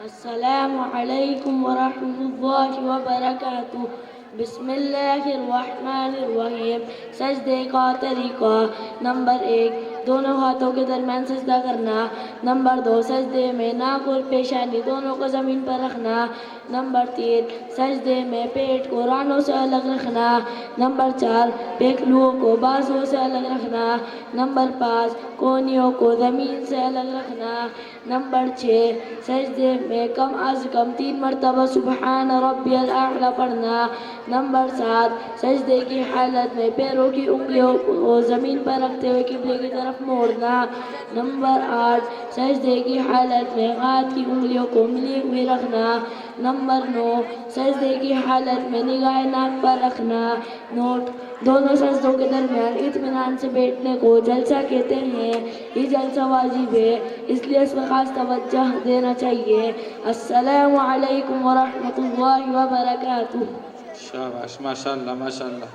السلام علیکم ورحمۃ اللہ وبرکاتہ۔ بسم اللہ الرحمن الرحیم۔ سجدے کا طریقہ: نمبر 1، دونوں ہاتھوں کے درمیان سجدہ کرنا۔ نمبر 2، سجدے میں ناک اور پیشانی دونوں کو زمین پر رکھنا۔ نمبر 3، سجدے میں پیٹ کو رانوں سے الگ رکھنا۔ نمبر 4، پہلوؤں کو بازوؤں سے الگ رکھنا۔ نمبر 5، کونیوں کو زمین سے الگ رکھنا۔ نمبر 6، سجدے میں کم از کم 3 مرتبہ سبحان ربی الاعلی پڑھنا۔ نمبر 7، سجدے کی حالت میں پیروں کی انگلیوں کو زمین پر رکھتے ہوئے قبلے کی طرف موڑنا۔ نمبر 8، سجدے کی حالت میں ہاتھ کی انگلیوں کو ملی ہوئی رکھنا۔ نمبر 9، سجدے کی حالت میں نگاہ ناک پر رکھنا۔ نوٹ: دونوں سجدوں کے درمیان اطمینان سے بیٹھنے کو جلسہ کہتے ہیں۔ یہ جلسہ واجب ہے، اس لیے اس پر خاص توجہ دینا چاہیے۔ السلام علیکم ورحمۃ اللہ وبرکاتہ۔ شاباش، ماشاء اللہ ماشاء اللہ۔